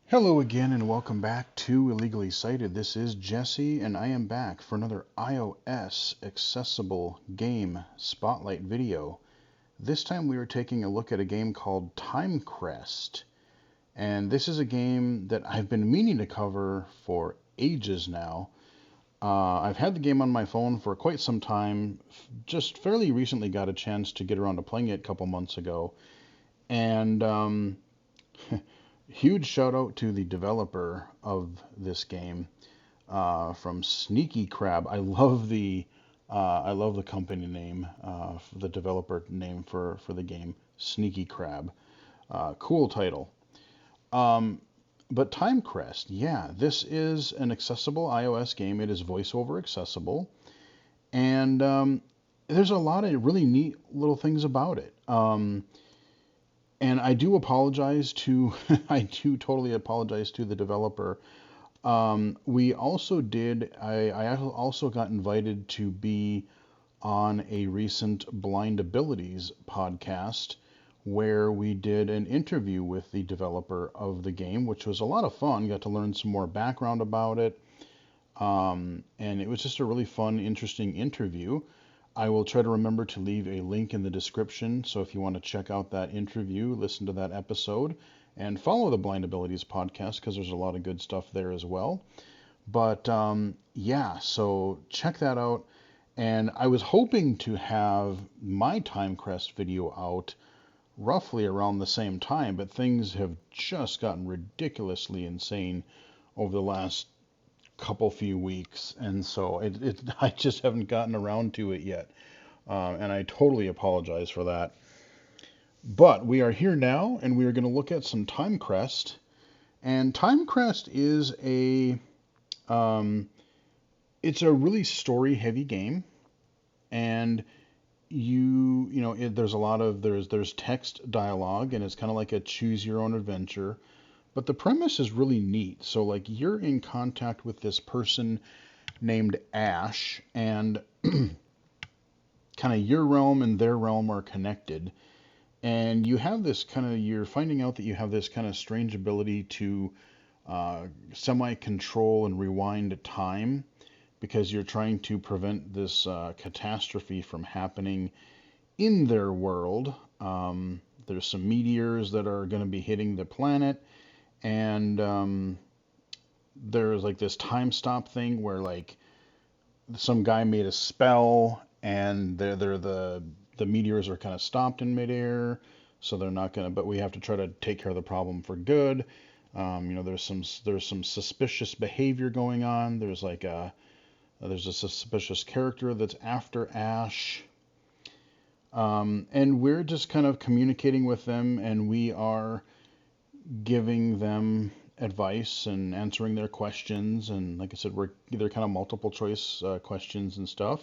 Hello again and welcome back to Illegally Cited. This is Jesse and I am back for another iOS accessible game spotlight video. This time we are taking a look at a game called Timecrest. And this is a game that I've been meaning to cover for ages now. I've had the game on my phone for quite some time. Just fairly recently got a chance to get around to playing it a couple months ago. And huge shout out to the developer of this game from Sneaky Crab. I love the company name, the developer name for the game, Sneaky Crab. Cool title. Um, but Timecrest, yeah, this is an accessible iOS game. It is VoiceOver accessible, and there's a lot of really neat little things about it. And I do apologize to, I do totally apologize to the developer. We also I also got invited to be on a recent Blind Abilities podcast where we did an interview with the developer of the game, which was a lot of fun. Got to learn some more background about it. And it was just a really fun, interesting interview. I will try to remember to leave a link in the description. So if you want to check out that interview, listen to that episode, and follow the Blind Abilities podcast because there's a lot of good stuff there as well. But yeah, so check that out. And I was hoping to have my Timecrest video out roughly around the same time, but things have just gotten ridiculously insane over the last few weeks, and so I just haven't gotten around to it yet, and I totally apologize for that. But we are here now, and we are going to look at some Timecrest, and Timecrest is it's a really story-heavy game, and there's a lot of there's text dialogue, and it's kind of like a choose your own adventure. But the premise is really neat. So, like, you're in contact with this person named Ash, and kind of your realm and their realm are connected. And you have this you're finding out that you have this kind of strange ability to semi-control and rewind time because you're trying to prevent this catastrophe from happening in their world. There's some meteors that are going to be hitting the planet. And there's like this time stop thing where like some guy made a spell and the meteors are kind of stopped in midair, so they're not gonna. But we have to try to take care of the problem for good. There's some suspicious behavior going on. There's a suspicious character that's after Ash. And we're just kind of communicating with them, and we are giving them advice and answering their questions. And like I said, they're kind of multiple choice questions and stuff.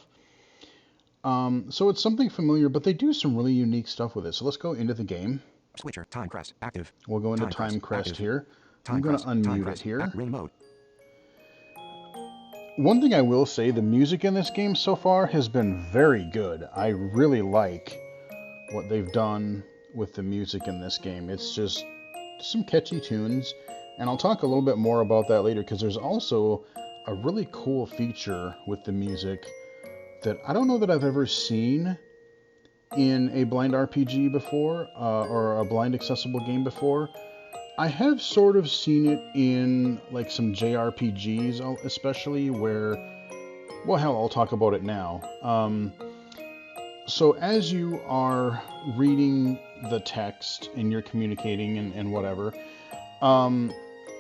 So it's something familiar, but they do some really unique stuff with it. So let's go into the game. Switcher, Timecrest, active. We'll go into Timecrest here. I'm going to unmute it here. Ring mode. One thing I will say, the music in this game so far has been very good. I really like what they've done with the music in this game. It's just some catchy tunes, and I'll talk a little bit more about that later because there's also a really cool feature with the music that I don't know that I've ever seen in a blind RPG before, or a blind accessible game before. I have sort of seen it in like some JRPGs, especially where, well, hell, I'll talk about it now. So as you are reading the text and you're communicating and whatever,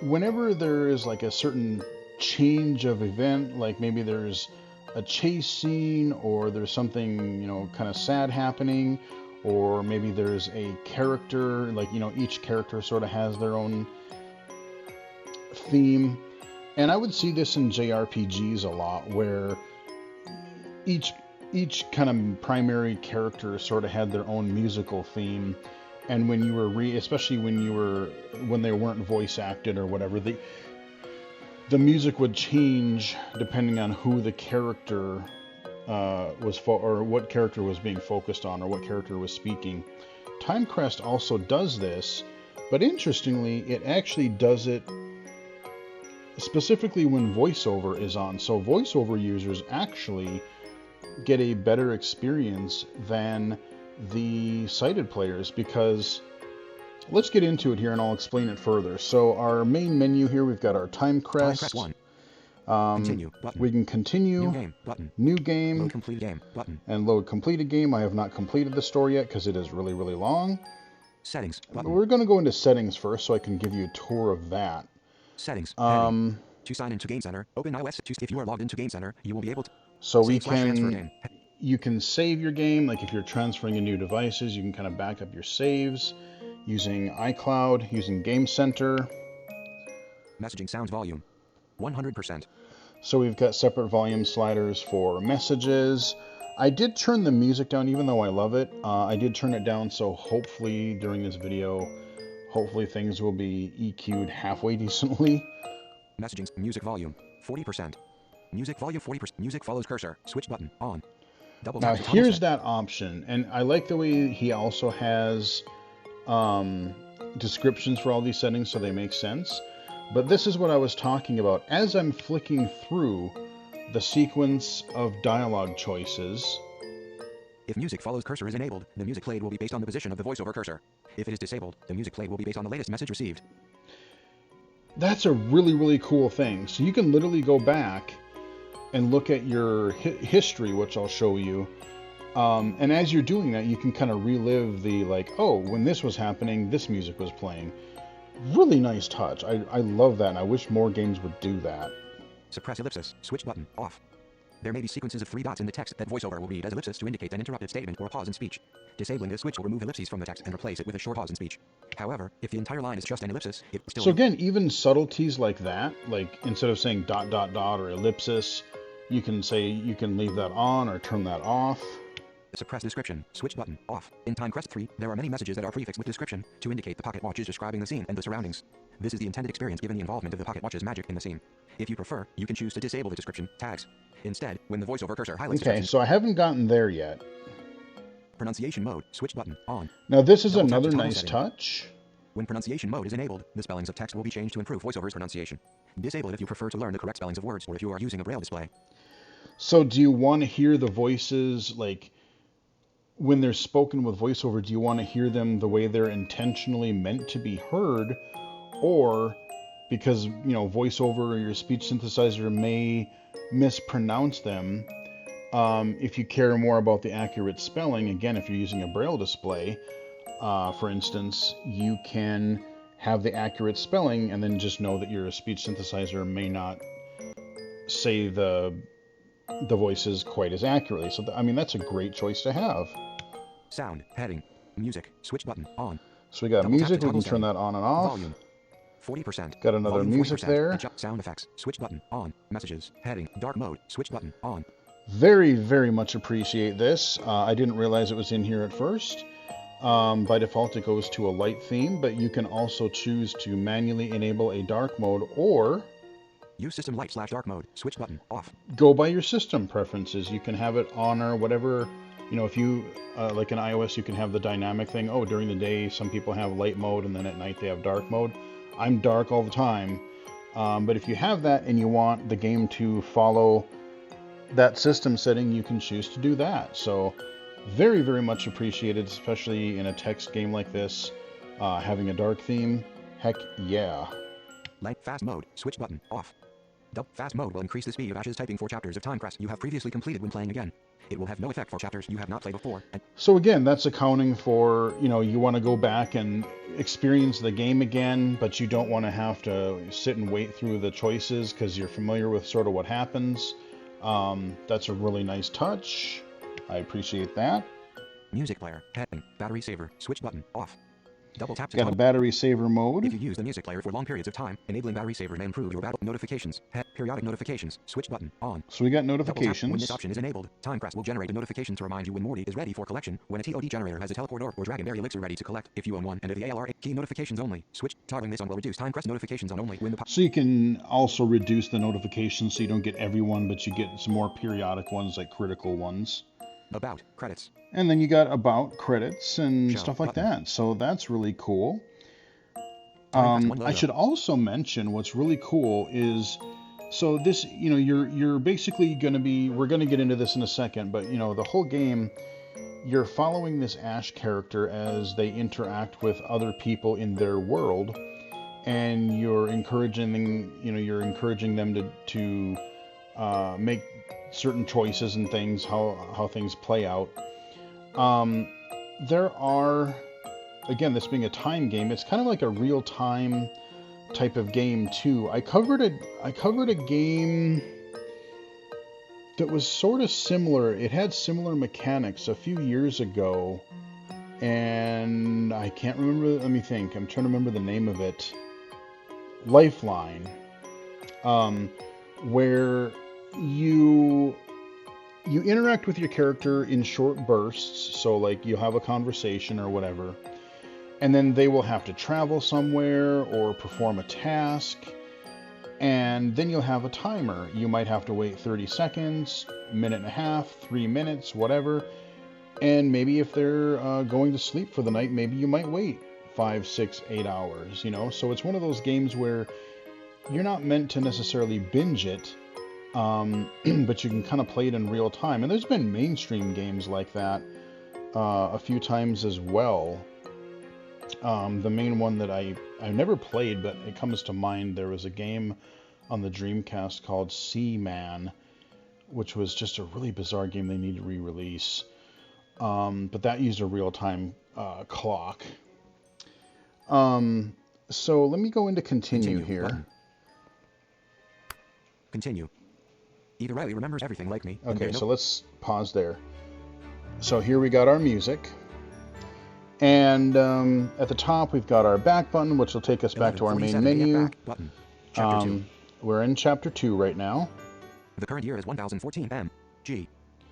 whenever there is like a certain change of event, like maybe there's a chase scene or there's something, kind of sad happening, or maybe there's a character, like, each character sort of has their own theme. And I would see this in JRPGs a lot, where each kind of primary character sort of had their own musical theme. And when you were especially when they weren't voice acted or whatever, the music would change depending on who the character or what character was being focused on, or what character was speaking. Timecrest also does this, But interestingly, it actually does it specifically when VoiceOver is on. So VoiceOver users actually get a better experience than the sighted players, because let's get into it here and I'll explain it further. So our main menu here, we've got our Timecrest. Timecrest 1. Continue button. We can continue. New game button. New game. Load completed game button. And load completed game. I have not completed the story yet because it is really, really long. Settings button. We're going to go into settings first so I can give you a tour of that. Settings. To sign into Game Center, open iOS. If you are logged into Game Center, you will be able to. So we can. You can save your game. Like if you're transferring in new devices, you can kind of back up your saves using iCloud, using Game Center. Messaging sounds volume 100%. So we've got separate volume sliders for messages. I did turn the music down, even though I love it. I did turn it down, so hopefully during this video, hopefully things will be EQ'd halfway decently. Messaging music volume 40%. Music volume 40%. Music follows cursor. Switch button on. Double now tap here's that option, and I like the way he also has descriptions for all these settings so they make sense. But this is what I was talking about. As I'm flicking through the sequence of dialogue choices. If music follows cursor is enabled, the music played will be based on the position of the voiceover cursor. If it is disabled, the music played will be based on the latest message received. That's a really, really cool thing. So you can literally go back and look at your history, which I'll show you. And as you're doing that, you can kind of relive the, like, oh, when this was happening, this music was playing. Really nice touch. I love that, and I wish more games would do that. Suppress ellipsis. Switch button. Off. There may be sequences of 3 dots in the text that VoiceOver will read as ellipsis to indicate an interrupted statement or a pause in speech. Disabling this switch will remove ellipses from the text and replace it with a short pause in speech. However, if the entire line is just an ellipsis, it will still... So again, even subtleties like that, like instead of saying ... or ellipsis, you can say, you can leave that on or turn that off. Suppress description. Switch button. Off. In Timecrest 3, there are many messages that are prefixed with description to indicate the pocket watch is describing the scene and the surroundings. This is the intended experience given the involvement of the pocket watch's magic in the scene. If you prefer, you can choose to disable the description tags. Instead, when the voiceover cursor highlights... Okay, so I haven't gotten there yet. Pronunciation mode. Switch button. On. Now this is another nice touch. When pronunciation mode is enabled, the spellings of text will be changed to improve VoiceOver's pronunciation. Disable it if you prefer to learn the correct spellings of words or if you are using a braille display. So do you want to hear the voices, like, when they're spoken with VoiceOver, do you want to hear them the way they're intentionally meant to be heard? Or because, you know, VoiceOver or your speech synthesizer may mispronounce them, if you care more about the accurate spelling, again, if you're using a braille display, for instance, you can have the accurate spelling and then just know that your speech synthesizer may not say the voices quite as accurately. So, I mean, that's a great choice to have. Sound, heading, music, switch button, on. So we got music, we can turn that on and off. Volume, 40%. Got another Volume music 40%. there. Adjust sound effects, switch button, on. Messages, heading, dark mode, switch button, on. Very, very much appreciate this. I didn't realize it was in here at first. By default, it goes to a light theme, but you can also choose to manually enable a dark mode or use system light / dark mode, switch button, off. Go by your system preferences. You can have it on or whatever. You know, if you, like in iOS, you can have the dynamic thing. Oh, during the day, some people have light mode, and then at night they have dark mode. I'm dark all the time. But if you have that and you want the game to follow that system setting, you can choose to do that. So very, very much appreciated, especially in a text game like this, having a dark theme. Heck yeah. Light fast mode, switch button, off. Fast mode will increase the speed of Ash's typing for chapters of Timecrest you have previously completed when playing again. It will have no effect for chapters you have not played before. So again, that's accounting for, you know, you want to go back and experience the game again, but you don't want to have to sit and wait through the choices because you're familiar with sort of what happens. That's a really nice touch. I appreciate that. Music player, heading, battery saver, switch button, off. Double tap to got a battery saver mode. If you use the music player for long periods of time, enabling battery saver may improve your battle notifications. Periodic notifications, switch button, on. So we got notifications. When this option is enabled, Timecrest will generate a notification to remind you when Morty is ready for collection, when a TOD generator has a teleport or Dragonberry elixir ready to collect, if you own one, and if the ALR key notifications only. Switch, toggling this on will reduce Timecrest notifications on only when the... So you can also reduce the notifications so you don't get everyone, but you get some more periodic ones, like critical ones. About, credits. And then you got about, credits, and Show, stuff like button. that. So that's really cool. Timecrest 1 I logo. should also mention what's really cool is, so this, you're basically going to be, we're going to get into this in a second, but the whole game, you're following this Ash character as they interact with other people in their world, and you're encouraging them to make certain choices and things, how things play out. There are, again, this being a time game, it's kind of like a real time type of game too. I covered a game that was sort of similar. It had similar mechanics a few years ago, and I can't remember. Let me think. I'm trying to remember the name of it. Lifeline, where you interact with your character in short bursts. So like you have a conversation or whatever, and then they will have to travel somewhere or perform a task, and then you'll have a timer. You might have to wait 30 seconds, minute and a half, 3 minutes, whatever. And maybe if they're going to sleep for the night, maybe you might wait 5, 6, 8 hours, So it's one of those games where you're not meant to necessarily binge it, but you can kind of play it in real time. And there's been mainstream games like that a few times as well. The main one that I never played, but it comes to mind, there was a game on the Dreamcast called Seaman, which was just a really bizarre game they need to re-release. But that used a real-time clock. So let me go into continue here. Button. Continue. Either Riley remembers everything like me. Okay, so let's pause there. So here we got our music. And at the top, we've got our back button, which will take us back to our main menu. Button. Chapter 2. We're in Chapter 2 right now. The current year is 1014 M.G.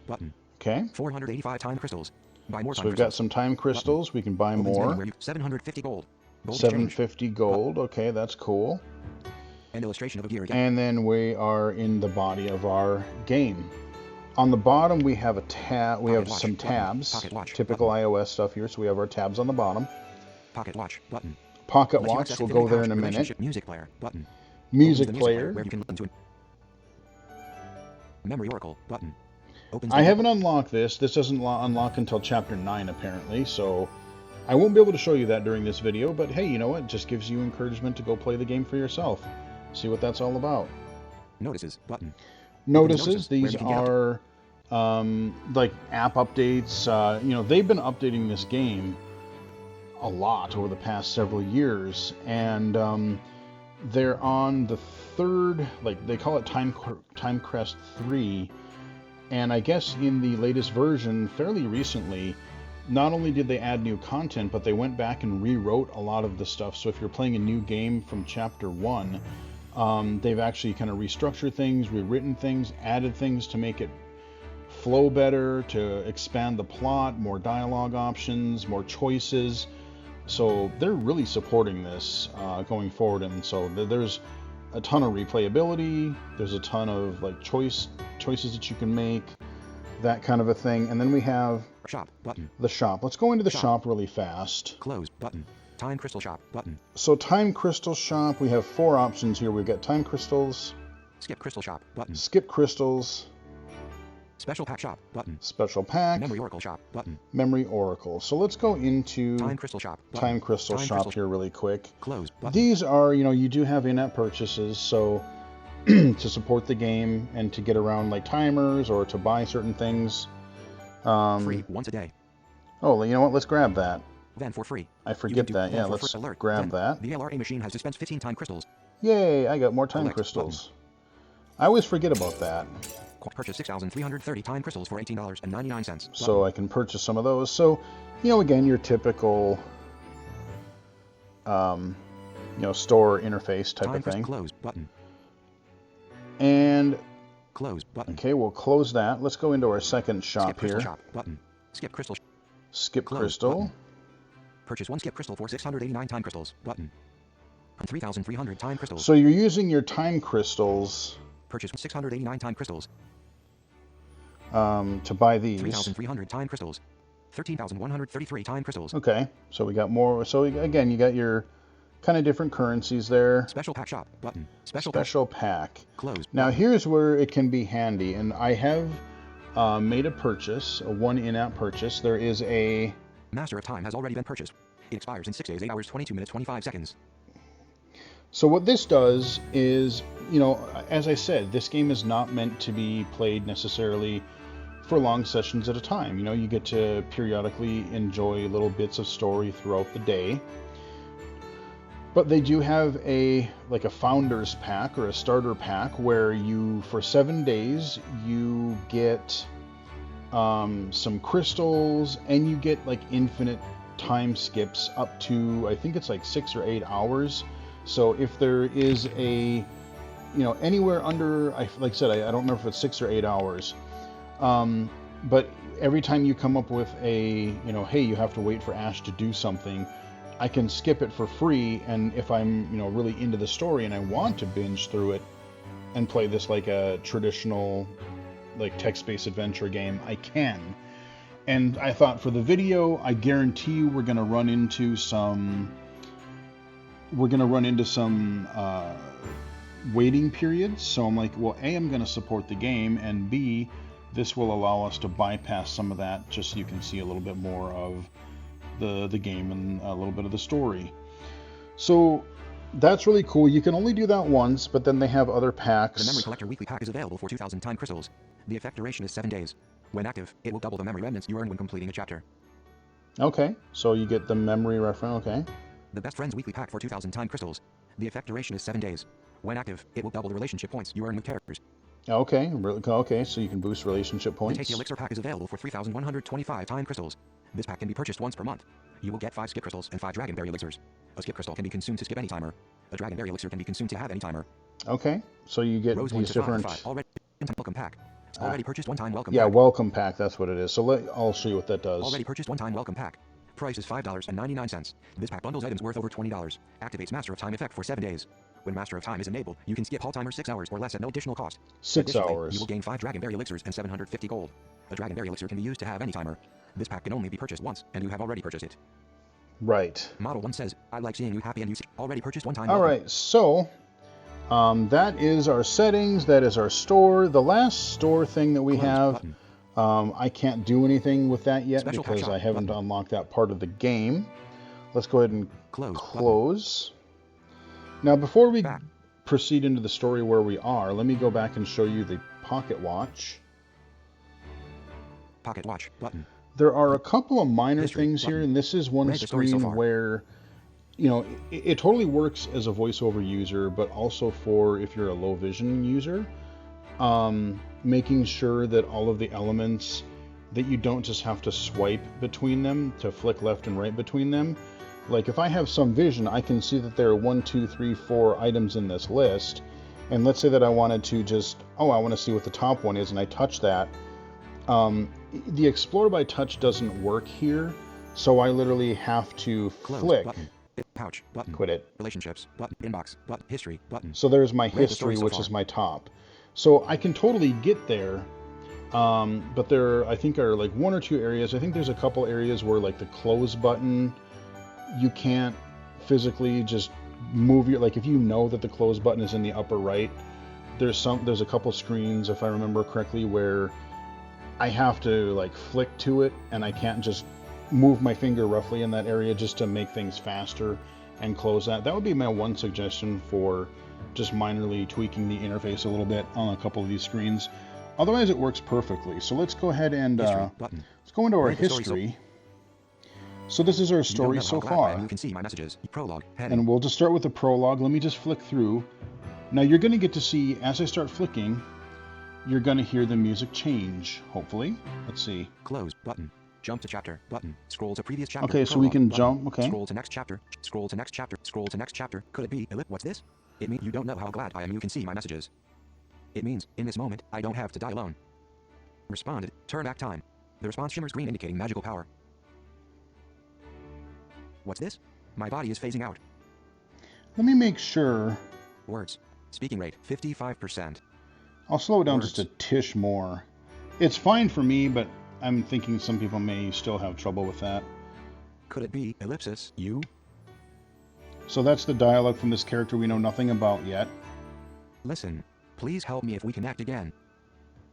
Button. Okay. 485 time crystals. Buy more time So we've got some time crystals. Button. We can buy more. 750 gold. 750 gold. Okay, that's cool. And illustration of a gear again. And then we are in the body of our game. On the bottom, we have a tab. We have some tabs. Pocket watch. Typical iOS stuff here. So we have our tabs on the bottom. Pocket watch. Button. Pocket watch. We'll go there in a minute. Music player. Button. Music player. Where you can listen to it. Memory Oracle. Button. I haven't unlocked this. This doesn't unlock until Chapter 9, apparently. So I won't be able to show you that during this video. But hey, you know what? It just gives you encouragement to go play the game for yourself. See what that's all about. Notices. Button. Notices. These are like app updates. They've been updating this game a lot over the past several years, and they're on the third, like they call it Timecrest 3, and I guess in the latest version, fairly recently, not only did they add new content, but they went back and rewrote a lot of the stuff. So if you're playing a new game from Chapter 1, they've actually kind of restructured things, rewritten things, added things to make it flow better, to expand the plot, more dialogue options, more choices. So they're really supporting this going forward, and so there's a ton of replayability. There's a ton of like choices that you can make, that kind of a thing. And then we have shop button. The shop. Let's go into the shop really fast. Close button. Time crystal shop button. So time crystal shop, we have 4 options here. We've got time crystals. Skip crystal shop button. Skip crystals. Special pack shop button. Special pack. Memory Oracle shop button. Memory Oracle. So let's go into Time crystal shop button. Time crystal shop here really quick. Close button. These are, you do have in-app purchases, so to support the game and to get around like timers or to buy certain things. Free once a day. Oh, you know what? Let's grab that. Then for free. I forget that. Yeah, let's grab that. The LRA machine has dispensed 15 time crystals. Yay, I got more time crystals. Button. I always forget about that. Purchase 6,330 time crystals for $18.99. So I can purchase some of those. So, again, your typical, store interface type of thing. Close button. And close button. Okay, we'll close that. Let's go into our second shop here. Shop button. Skip crystal. Skip crystal. Button. Purchase 1 skip crystal for 689 time crystals. Button. 3,300 time crystals. So you're using your time crystals. Purchase 689 time crystals. To buy these. 3,300 time crystals. 13,133 time crystals. Okay, so we got more. So again, you got your kind of different currencies there. Special pack shop button. Special pack. Close. Now here's where it can be handy, and I have made a purchase, one in-app purchase. There is a Master of Time has already been purchased. It expires in 6 days, 8 hours, 22 minutes, 25 seconds. So what this does is, you know, as I said, this game is not meant to be played necessarily for long sessions at a time. You know, you get to periodically enjoy little bits of story throughout the day. But they do have a founder's pack or a starter pack where you, for 7 days, you get some crystals, and you get like infinite time skips up to, I think it's like 6 or 8 hours. So if there is a, you know, anywhere under, like I said, I don't remember if it's 6 or 8 hours. But every time you come up with a, you know, hey, you have to wait for Ash to do something, I can skip it for free. And if I'm, you know, really into the story and I want to binge through it and play this like a traditional, like text-based adventure game, I can. And I thought for the video, I guarantee you we're going to run into some waiting periods. So I'm like, well, A, I'm going to support the game, and B, this will allow us to bypass some of that just so you can see a little bit more of the game and a little bit of the story. So that's really cool. You can only do that once, but then they have other packs. The Memory Collector Weekly Pack is available for 2,000 time crystals. The effect duration is 7 days. When active, it will double the memory remnants you earn when completing a chapter. Okay, so you get the memory reference, okay. The Best Friends Weekly Pack for 2,000 time crystals. The effect duration is 7 days. When active, it will double the relationship points you earn with characters. Okay, so you can boost relationship points. The Tasty Elixir Pack is available for 3,125 time crystals. This pack can be purchased once per month. You will get 5 skip crystals and 5 dragonberry elixirs. A skip crystal can be consumed to skip any timer. A dragonberry elixir can be consumed to have any timer. Okay, so you get Rose these different... Already welcome pack. Already purchased one-time welcome pack. Yeah, welcome pack, that's what it is. So I'll show you what that does. Already purchased one-time welcome pack. Price is $5.99. This pack bundles items worth over $20. Activates Master of Time effect for 7 days. When Master of Time is enabled, you can skip all timers 6 hours or less at no additional cost. 6 hours. You will gain 5 dragonberry elixirs and 750 gold. A dragonberry elixir can be used to have any timer. This pack can only be purchased once, and you have already purchased it. Right. Model 1 says, I like seeing you happy, and you already purchased one time. Alright, so that is our settings, that is our store. The last store thing that we have, I can't do anything with that yet because I haven't unlocked that part of the game. Let's go ahead and close. Now, before we proceed into the story where we are, let me go back and show you the Pocket Watch. Pocket Watch button. There are a couple of minor things here, and this is one screen where, you know, it totally works as a VoiceOver user, but also for if you're a low vision user, making sure that all of the elements, that you don't just have to swipe between them to flick left and right between them. Like if I have some vision, I can see that there are 1, 2, 3, 4 items in this list, and let's say that I wanted to just, I want to see what the top one is, and I touch that. The Explore by Touch doesn't work here, so I literally have to flick. Button. Pouch button. Quit it. Relationships button. Inbox button. History button. So there's my history, which is my top. So I can totally get there, but there I think are like 1 or 2 areas. I think there's a couple areas where like the close button, you can't physically just move your, like if you know that the close button is in the upper right, there's a couple screens, if I remember correctly, where I have to like flick to it, and I can't just move my finger roughly in that area just to make things faster and close that. That would be my one suggestion for just minorly tweaking the interface a little bit on a couple of these screens. Otherwise, it works perfectly. So let's go ahead and let's go into our history. So this is our story so far. You can see my messages. Prologue. And we'll just start with the prologue. Let me just flick through. Now you're going to get to see, as I start flicking, you're going to hear the music change, hopefully. Let's see. Close button. Jump to chapter button. Scroll to previous chapter. Okay, so we can jump. Okay. Scroll to next chapter. Scroll to next chapter. Scroll to next chapter. Could it be? What's this? It means you don't know how glad I am you can see my messages. It means, in this moment, I don't have to die alone. Responded. Turn back time. The response shimmers green, indicating magical power. What's this? My body is phasing out. Let me make sure. Words. Speaking rate, 55%. I'll slow it down just a tish more. It's fine for me, but I'm thinking some people may still have trouble with that. Could it be, ellipsis, you? So that's the dialogue from this character we know nothing about yet. Listen, please help me if we connect again.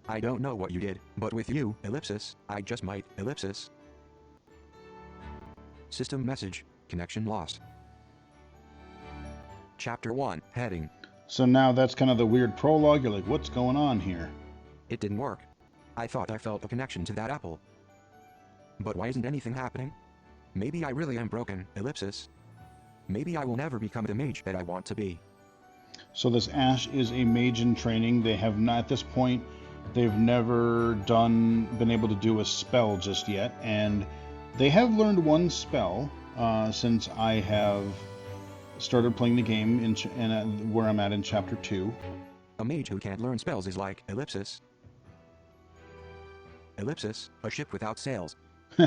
I don't know what you did, but with you, ellipsis, I just might, ellipsis. System message, connection lost. Chapter 1, heading. So now that's kind of the weird prologue. You're like, what's going on here? It didn't work. I thought I felt a connection to that apple. But why isn't anything happening? Maybe I really am broken, ellipsis. Maybe I will never become the mage that I want to be. So this Ash is a mage in training. They have not, at this point, they've never been able to do a spell just yet. And they have learned one spell since I have started playing the game in where I'm at in chapter 2. A mage who can't learn spells is like, ellipsis. Ellipsis, a ship without sails.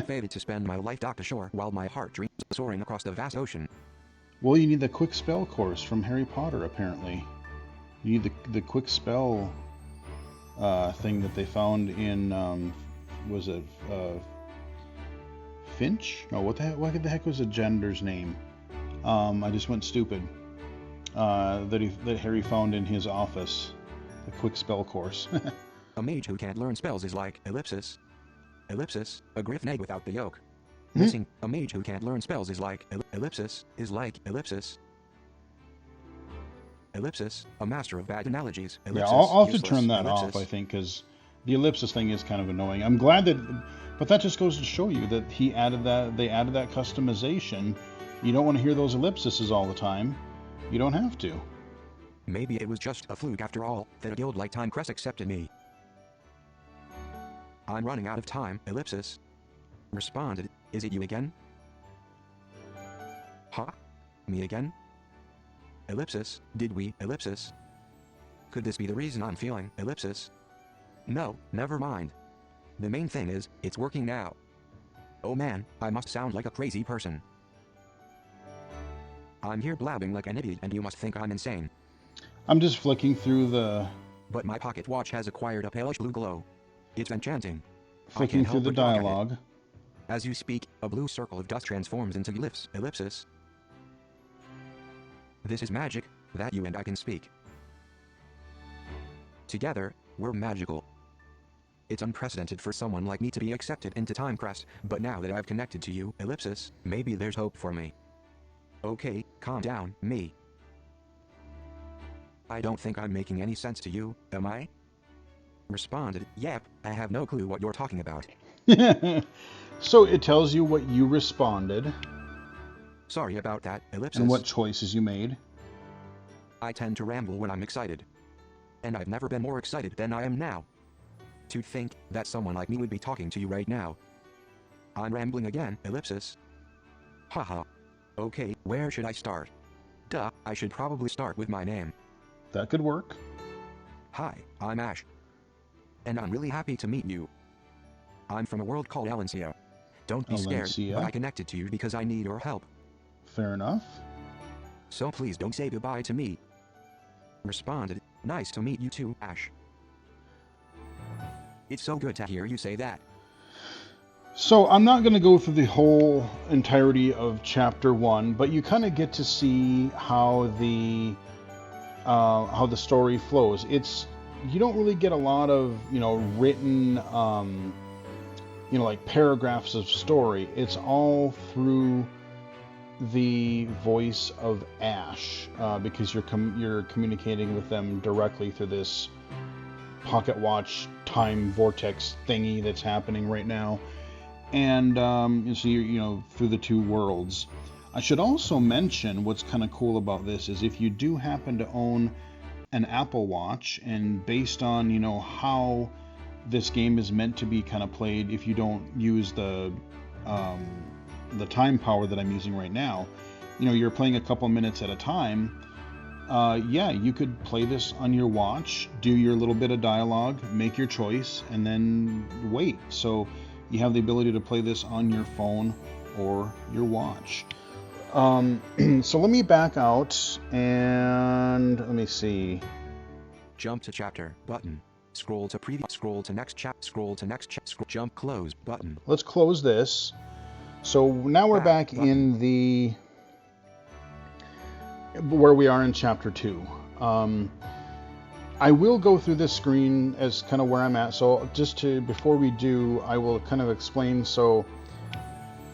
Fated to spend my life docked ashore while my heart dreams of soaring across the vast ocean. Well, you need the quick spell course from Harry Potter, apparently. You need the quick spell thing that they found in, was it Finch? No, what the heck was the gender's name? I just went stupid. That Harry found in his office. The quick spell course. A mage who can't learn spells is like, ellipsis. Ellipsis, a griffin egg without the yolk. Hmm? Missing, a mage who can't learn spells is like, ellipsis, is like, ellipsis. Ellipsis, a master of bad analogies. Ellipsis, Yeah, I'll have to useless, turn that ellipsis. off, I think, because the ellipsis thing is kind of annoying. I'm glad that, but that just goes to show you that they added that customization. You don't want to hear those ellipses all the time. You don't have to. Maybe it was just a fluke after all, that a guild like Timecrest accepted me. I'm running out of time, ellipsis. Responded, is it you again? Huh? Me again? Ellipsis, did we, ellipsis? Could this be the reason I'm feeling, ellipsis? No, never mind. The main thing is, it's working now. Oh man, I must sound like a crazy person. I'm here blabbing like an idiot and you must think I'm insane. I'm just flicking through the But my pocket watch has acquired a palish blue glow. It's enchanting. flicking through the dialogue. As you speak, a blue circle of dust transforms into ellipsis. This is magic, that you and I can speak. Together, we're magical. It's unprecedented for someone like me to be accepted into Timecrest, but now that I've connected to you, ellipsis, maybe there's hope for me. Okay, calm down, me. I don't think I'm making any sense to you, am I? Responded, yep, I have no clue what you're talking about. So it tells you what you responded. Sorry about that, ellipsis. And what choices you made. I tend to ramble when I'm excited. And I've never been more excited than I am now. To think that someone like me would be talking to you right now. I'm rambling again, ellipsis. Haha. Okay, where should I start? Duh, I should probably start with my name. That could work. Hi, I'm Ash. And I'm really happy to meet you. I'm from a world called Alencia. Don't be scared, but I connected to you because I need your help. Fair enough. So please don't say goodbye to me. Responded, nice to meet you too, Ash. It's so good to hear you say that. So I'm not going to go through the whole entirety of chapter 1, but you kind of get to see how the story flows. You don't really get a lot of written like paragraphs of story. It's all through the voice of Ash because you're communicating with them directly through this pocket watch time vortex thingy that's happening right now. And so you're through the two worlds. I should also mention what's kind of cool about this is if you do happen to own an Apple Watch, and based on how this game is meant to be kind of played, if you don't use the time power that I'm using right now, you're playing a couple minutes at a time. You could play this on your watch, do your little bit of dialogue, make your choice, and then wait. So you have the ability to play this on your phone or your watch. So let me back out and let me see. Jump to chapter button. Scroll to preview. Scroll to next chapter. Scroll to next chapter. Jump close button. Let's close this. So now we're back in the where we are in chapter 2. I will go through this screen as kind of where I'm at. So before we do, I will kind of explain. So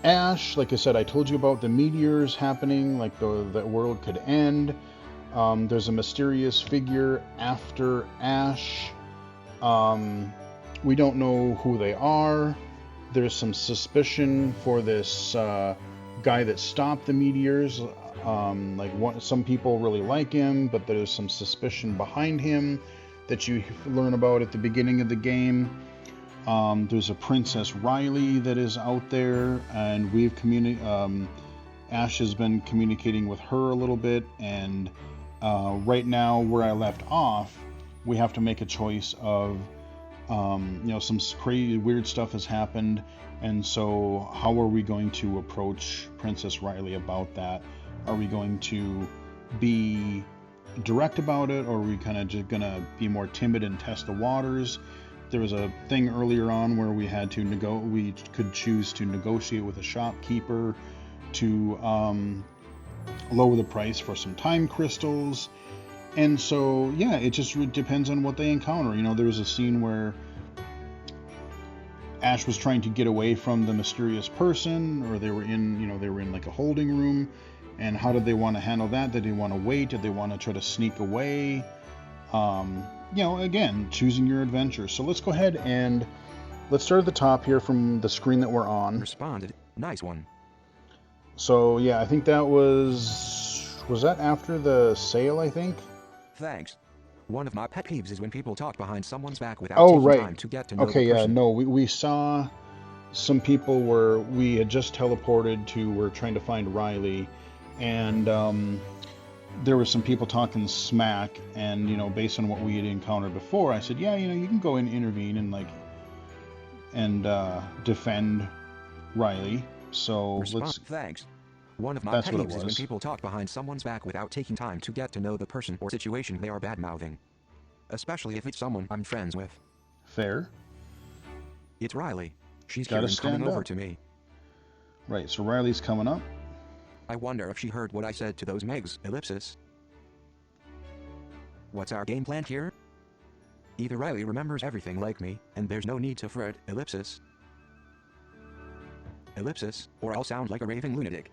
Ash, like I said, I told you about the meteors happening, like the world could end. There's a mysterious figure after Ash. We don't know who they are. There's some suspicion for this guy that stopped the meteors. Some people really like him, but there's some suspicion behind him that you learn about at the beginning of the game. There's a Princess Riley that is out there, and Ash has been communicating with her a little bit, and right now, where I left off, we have to make a choice of, some crazy, weird stuff has happened, and so how are we going to approach Princess Riley about that? Are we going to be direct about it, or are we kind of just going to be more timid and test the waters? There was a thing earlier on where we could choose to negotiate with a shopkeeper to lower the price for some time crystals. And so, yeah, it just depends on what they encounter. There was a scene where Ash was trying to get away from the mysterious person, or they were in like a holding room. And how did they want to handle that? Did they want to wait? Did they want to try to sneak away? Again, choosing your adventure. So let's go ahead and let's start at the top here from the screen that we're on. Responded. Nice one. So, yeah, I think that was that after the sale, I think? Thanks. One of my pet peeves is when people talk behind someone's back without taking time to get to know the person. Okay, yeah, no, we saw some people where we had just teleported we're trying to find Riley, and there were some people talking smack, and based on what we had encountered before, I said, yeah, you can go and intervene and defend Riley. So Thanks. One of my pet peeves is when people talk behind someone's back without taking time to get to know the person or situation they are bad-mouthing. Especially if it's someone I'm friends with. Fair. It's Riley. She's here and coming over to me. Right, so Riley's coming up. I wonder if she heard what I said to those Megs, ellipsis. What's our game plan here? Either Riley remembers everything like me, and there's no need to fret, ellipsis. Ellipsis, or I'll sound like a raving lunatic.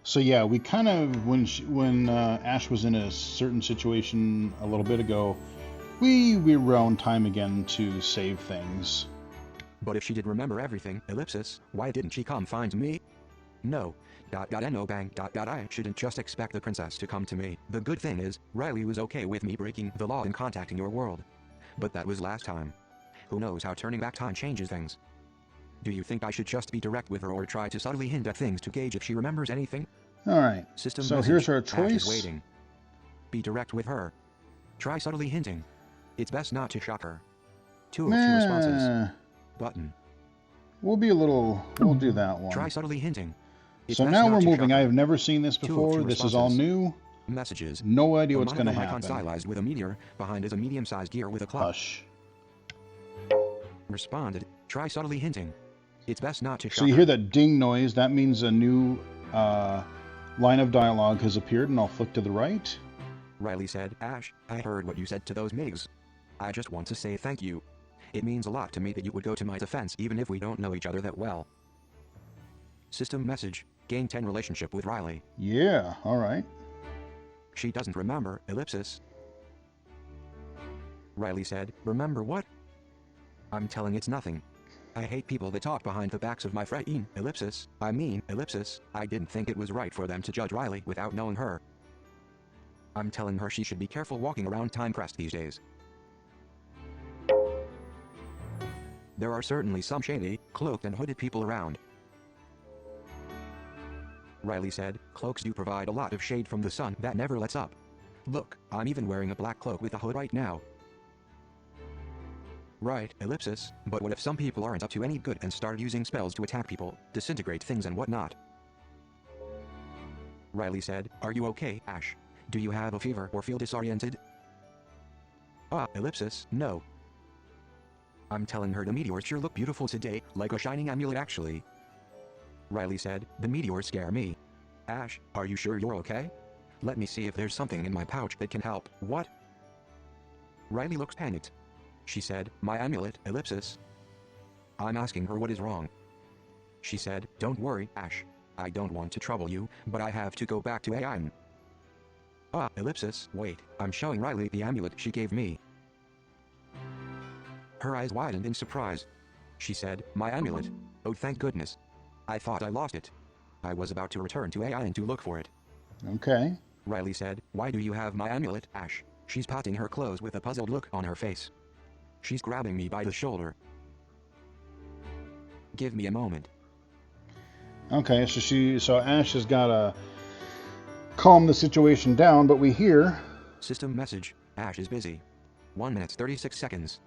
So yeah, we kind of, when Ash was in a certain situation a little bit ago, we were on time again to save things. But if she did remember everything, ellipsis, why didn't she come find me? No. I shouldn't just expect the princess to come to me. The good thing is, Riley was okay with me breaking the law and contacting your world. But that was last time. Who knows how turning back time changes things? Do you think I should just be direct with her or try to subtly hint at things to gauge if she remembers anything? Alright, so here's our choice. Ash is waiting. Be direct with her. Try subtly hinting. It's best not to shock her. 2 of 2 responses. Button. We'll do that one. Try subtly hinting. So now we're moving. I have never seen this before. This is all new. Messages. No idea what's going to happen. Stylized with a meteor. Behind is a medium-sized gear with a clock. Hush. Responded. Try subtly hinting. It's best not to shock her. So you hear that ding noise. That means a new line of dialogue has appeared, and I'll flick to the right. Riley said, Ash, I heard what you said to those Migs. I just want to say thank you. It means a lot to me that you would go to my defense even if we don't know each other that well. System message. Gain 10 relationship with Riley. Yeah, alright. She doesn't remember, ellipsis. Riley said, remember what? I'm telling it's nothing. I hate people that talk behind the backs of my friend, ellipsis. I mean, ellipsis, I didn't think it was right for them to judge Riley without knowing her. I'm telling her she should be careful walking around Timecrest these days. There are certainly some shady, cloaked and hooded people around. Riley said, cloaks do provide a lot of shade from the sun that never lets up. Look, I'm even wearing a black cloak with a hood right now. Right, ellipsis, but what if some people aren't up to any good and start using spells to attack people, disintegrate things and whatnot? Riley said, are you okay, Ash? Do you have a fever or feel disoriented? Ellipsis, no. I'm telling her the meteors sure look beautiful today, like a shining amulet actually. Riley said, the meteors scare me. Ash, are you sure you're okay? Let me see if there's something in my pouch that can help. What? Riley looks panicked. She said, my amulet, ellipsis. I'm asking her what is wrong. She said, don't worry, Ash. I don't want to trouble you, but I have to go back to AI. Ellipsis, wait, I'm showing Riley the amulet she gave me. Her eyes widened in surprise. She said, my amulet. Oh, thank goodness. I thought I lost it. I was about to return to AI to look for it. Okay. Riley said, why do you have my amulet, Ash? She's patting her clothes with a puzzled look on her face. She's grabbing me by the shoulder. Give me a moment. Okay, so Ash has got to calm the situation down, but we hear... System message, Ash is busy. 1 minute 36 seconds.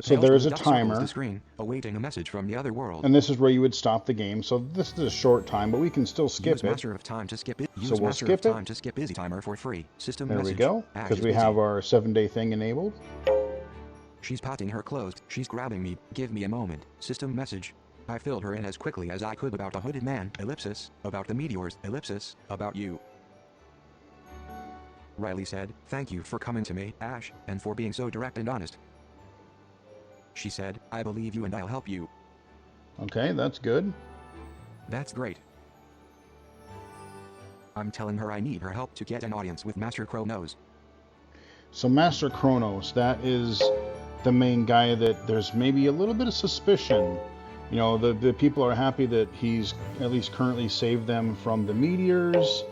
So there is a timer. The screen, awaiting a message from the other world. And this is where you would stop the game. So this is a short time, but we can still skip Use it. Master of Time to skip it. So we'll skip it. Time to skip busy timer for free. System there message. We go, because we have our 7-day thing enabled. She's patting her clothes. She's grabbing me. Give me a moment. System message. I filled her in as quickly as I could about the hooded man, ellipsis, about the meteors, ellipsis, about you. Riley said, thank you for coming to me, Ash, and for being so direct and honest. She said, I believe you and I'll help you. Okay, that's good. That's great. I'm telling her I need her help to get an audience with Master Kronos. So Master Kronos, that is the main guy that there's maybe a little bit of suspicion. You know, the people are happy that he's at least currently saved them from the meteors,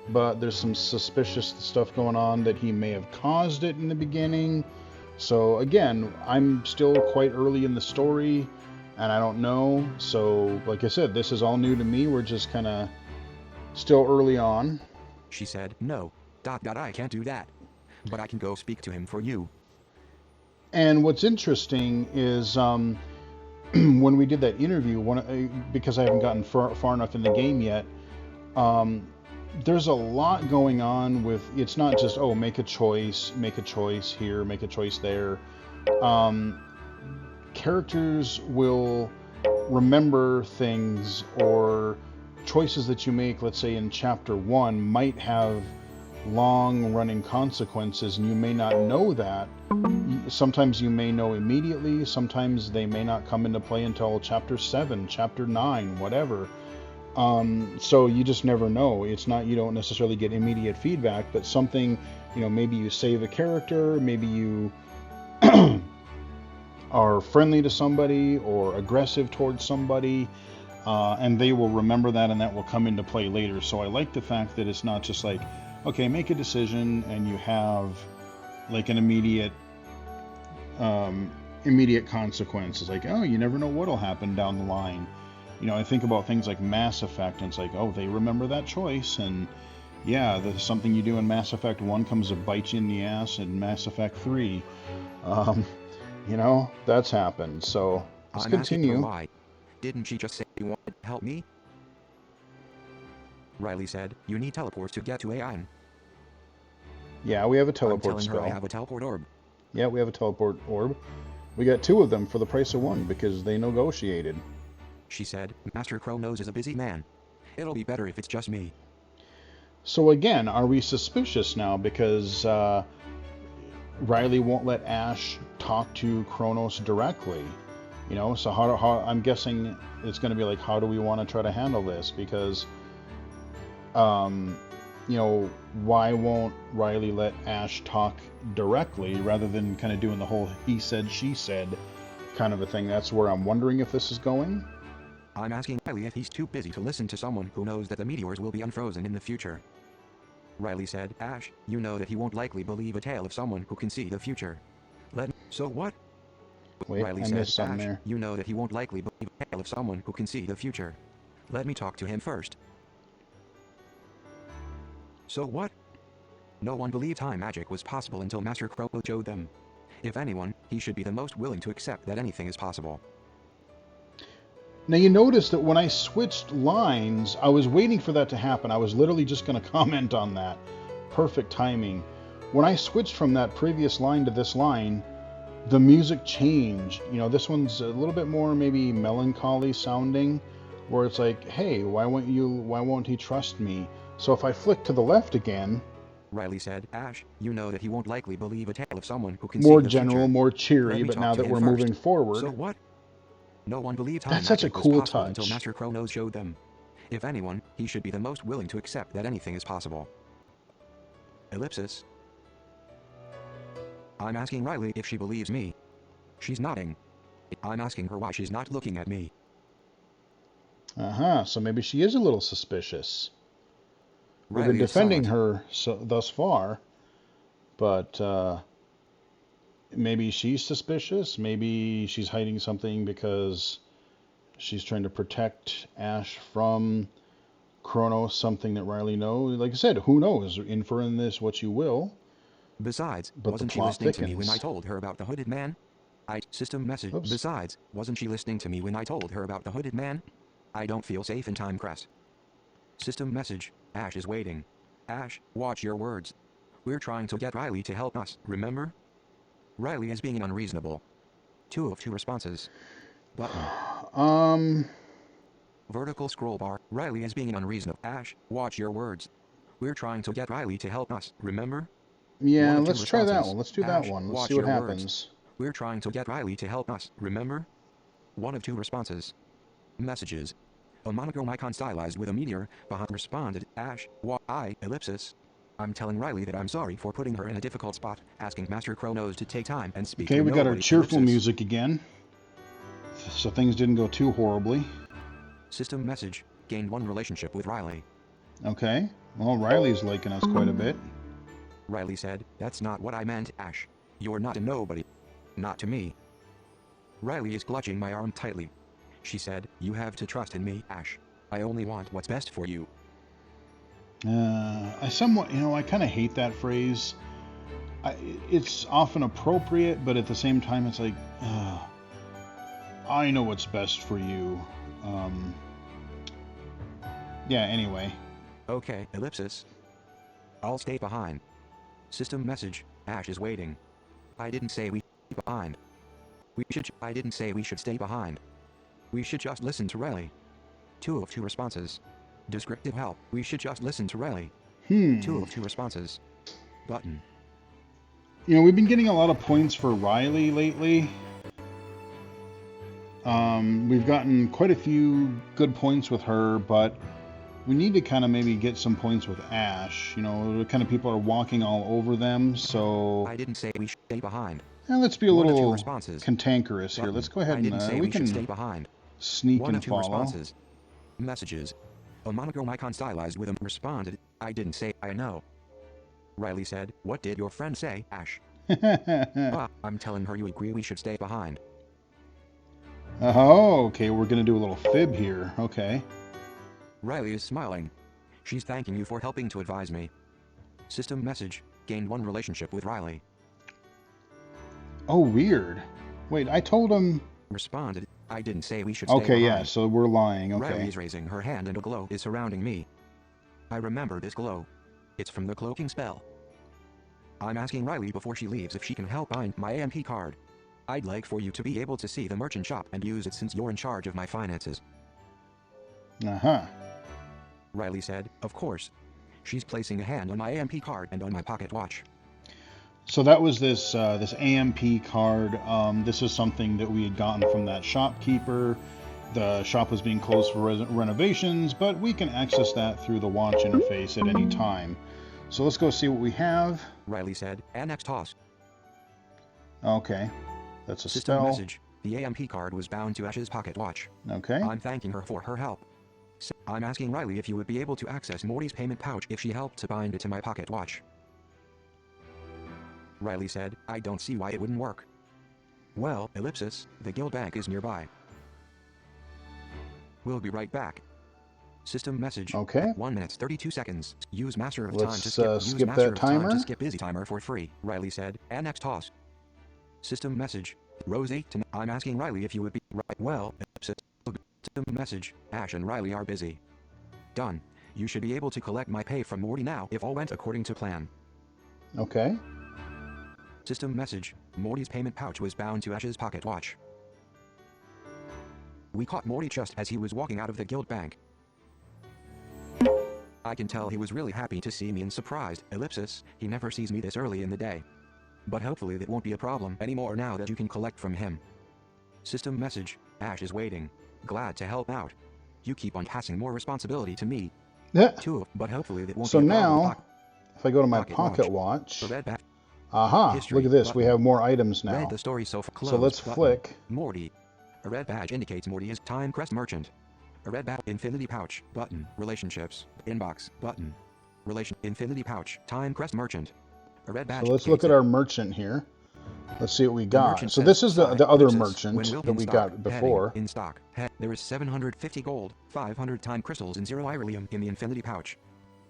but there's some suspicious stuff going on that he may have caused it in the beginning. So again, I'm still quite early in the story, and I don't know. So like I said, this is all new to me. We're just kind of still early on. She said, no, I can't do that, but I can go speak to him for you. And what's interesting is when we did that interview, because I haven't gotten far enough in the game yet, there's a lot going on with, it's not just, oh, make a choice here, make a choice there. Characters will remember things, or choices that you make, let's say in chapter 1, might have long running consequences, and you may not know that. Sometimes you may know immediately, sometimes they may not come into play until chapter 7, chapter 9, whatever. So you just never know. It's not, you don't necessarily get immediate feedback, but something, you know, maybe you save a character, maybe you are friendly to somebody or aggressive towards somebody, and they will remember that, and that will come into play later. So I like the fact that it's not just like, okay, make a decision and you have like an immediate consequences. Like, oh, you never know what'll happen down the line. You know, I think about things like Mass Effect, and it's like, oh, they remember that choice, and yeah, there's something you do in Mass Effect 1 comes to bite you in the ass in Mass Effect 3. You know, that's happened. So let's continue. Why? Didn't she just say you wanted to help me? Riley said, you need teleports to get to AI. Yeah, we have a teleport I'm spell. telling her I have a teleport orb. Yeah, we have a teleport orb. We got 2 of them for the price of 1 because they negotiated. She said, Master Kronos is a busy man. It'll be better if it's just me. So again, are we suspicious now because Riley won't let Ash talk to Kronos directly? You know, so how I'm guessing it's going to be like, how do we want to try to handle this? Because, you know, why won't Riley let Ash talk directly rather than kind of doing the whole he said, she said kind of a thing? That's where I'm wondering if this is going. I'm asking Riley if he's too busy to listen to someone who knows that the meteors will be unfrozen in the future. Riley said, Ash, you know that he won't likely believe a tale of someone who can see the future. So what? Wait, Riley I said, missed something Ash, there. you know that he won't likely believe a tale of someone who can see the future. Let me talk to him first. So what? No one believed time magic was possible until Master Kronos showed them. If anyone, he should be the most willing to accept that anything is possible. Now you notice that when I switched lines, I was waiting for that to happen. I was literally just going to comment on that. Perfect timing. When I switched from that previous line to this line, the music changed. You know, this one's a little bit more maybe melancholy sounding, where it's like, hey, why won't he trust me? So if I flick to the left again, Riley said, Ash, you know that he won't likely believe a tale of someone who can see More the general, future. more Let cheery, me but talk now to that him we're first. moving forward. So what? No one believed time That's such a magic was cool possible until touch. Master Chronos showed them. If anyone, he should be the most willing to accept that anything is possible. Ellipsis. I'm asking Riley if she believes me. She's nodding. I'm asking her why she's not looking at me. So maybe she is a little suspicious. We've been Riley is defending silent. her thus far, but maybe she's suspicious. Maybe she's hiding something because she's trying to protect Ash from Chronos, something that Riley knows. Like I said, who knows? Infer in this what you will. Besides, But the wasn't she plot listening to me when I thickens. told her about the hooded man? System message. Oops. Besides, wasn't she listening to me when I told her about the hooded man? I don't feel safe in Timecrest. System message. Ash is waiting. Ash, watch your words. We're trying to get Riley to help us, remember? Riley is being unreasonable. 2 of 2 responses. Button. Vertical scroll bar. Riley is being unreasonable. Ash, watch your words. We're trying to get Riley to help us, remember? Yeah, 1 of 2 let's try that responses. one. Let's do that Ash, one. Let's see watch what your words. happens. We're trying to get Riley to help us, remember? 1 of 2 responses. Messages. A monochrome icon stylized with a meteor behind responded, Ash, ellipsis. I'm telling Riley that I'm sorry for putting her in a difficult spot, asking Master Chronos to take time and speak Okay, to we got our nobody, cheerful ellipsis. music again. So things didn't go too horribly. System message. Gained 1 relationship with Riley. Okay. Well, Riley's liking us quite a bit. Riley said, that's not what I meant, Ash. You're not a nobody. Not to me. Riley is clutching my arm tightly. She said, you have to trust in me, Ash. I only want what's best for you. I somewhat, I kind of hate that phrase. It's often appropriate, but at the same time, it's like, I know what's best for you. Yeah, anyway. Okay, ellipsis. I'll stay behind. System message, Ash is waiting. I didn't say we should stay behind. I didn't say we should stay behind. We should just listen to Riley. 2 of 2 responses. Descriptive help. We should just listen to Riley. 2 of 2 responses. Button. We've been getting a lot of points for Riley lately. We've gotten quite a few good points with her, but we need to kind of maybe get some points with Ash. The kind of people are walking all over them, so... I didn't say we should stay behind. Let's be a 1 of 2 little responses. cantankerous here. Button. Let's go ahead I didn't say and we we should can stay behind. sneak 1 and of 2 follow. responses. Messages. A monochrome icon stylized with a responded, I didn't say I know. Riley said, what did your friend say, Ash? I'm telling her you agree we should stay behind. Oh, okay, we're gonna do a little fib here. Okay. Riley is smiling. She's thanking you for helping to advise me. System message. Gained 1 relationship with Riley. Oh, weird. Wait, I told him... Responded, I didn't say we should stay Okay, behind. yeah, so we're lying. Riley Okay. is raising her hand and a glow is surrounding me. I remember this glow. It's from the cloaking spell. I'm asking Riley before she leaves if she can help find my AMP card. I'd like for you to be able to see the merchant shop and use it since you're in charge of my finances. Riley said, of course. She's placing a hand on my AMP card and on my pocket watch. So that was this AMP card. This is something that we had gotten from that shopkeeper. The shop was being closed for renovations, but we can access that through the watch interface at any time. So let's go see what we have. Riley said, annex toss. Okay, that's a System spell. message. The AMP card was bound to Ash's pocket watch. Okay. I'm thanking her for her help. I'm asking Riley if you would be able to access Morty's payment pouch if she helped to bind it to my pocket watch. Riley said, I don't see why it wouldn't work. Well, ellipsis, the guild bank is nearby. We'll be right back. System message. Okay. 1 minute 32 seconds. Use master of Let's time to skip. Use skip master that of time timer. to skip busy timer for free. Riley said, annex toss. System message. Rose 8 to 9. I'm asking Riley if you would be right. Well, ellipsis. System message. Ash and Riley are busy. Done. You should be able to collect my pay from Morty now if all went according to plan. Okay. System message. Morty's payment pouch was bound to Ash's pocket watch. We caught Morty just as he was walking out of the guild bank. I can tell he was really happy to see me and surprised, ellipsis, he never sees me this early in the day. But hopefully that won't be a problem anymore now that you can collect from him. System message, Ash is waiting. Glad to help out. You keep on passing more responsibility to me. Yeah. Too, but hopefully that won't So be a problem. now, if I go to my Pocket pocket watch. watch, Red back. aha, History look at this. We button. have more items now. Read the story so far. So let's button. flick. Morty. A red badge indicates Morty is Timecrest merchant. A red badge. Infinity pouch button. Relationships. Inbox button. Infinity pouch. Timecrest merchant. A red badge. So let's look at our merchant here. Let's see what we got. So this is the other merchant that we got before. In stock. There is 750 gold, 500 time crystals, and 0 irelium in the infinity pouch.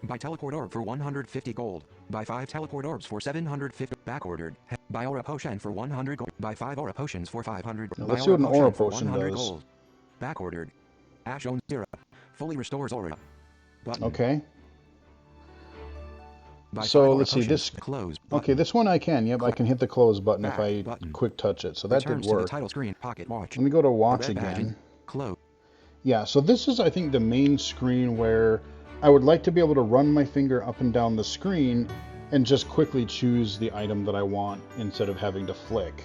Buy teleport orb for 150 gold. Buy 5 teleport orbs for 750. Backordered. Buy aura potion for 100 gold. Buy 5 aura potions for 500. Now let's see what an aura potion does. Gold. Backordered. Ash owns Zero. Fully restores aura. Button. Okay. Buy So 5 let's see this. Close. Okay, this one I can. Yep, I can hit the close button if I quick touch it. So that did Returns to work. the title screen. Pocket watch. Let me go to watch again. Close. Yeah, so this is, I think, the main screen where I would like to be able to run my finger up and down the screen and just quickly choose the item that I want instead of having to flick.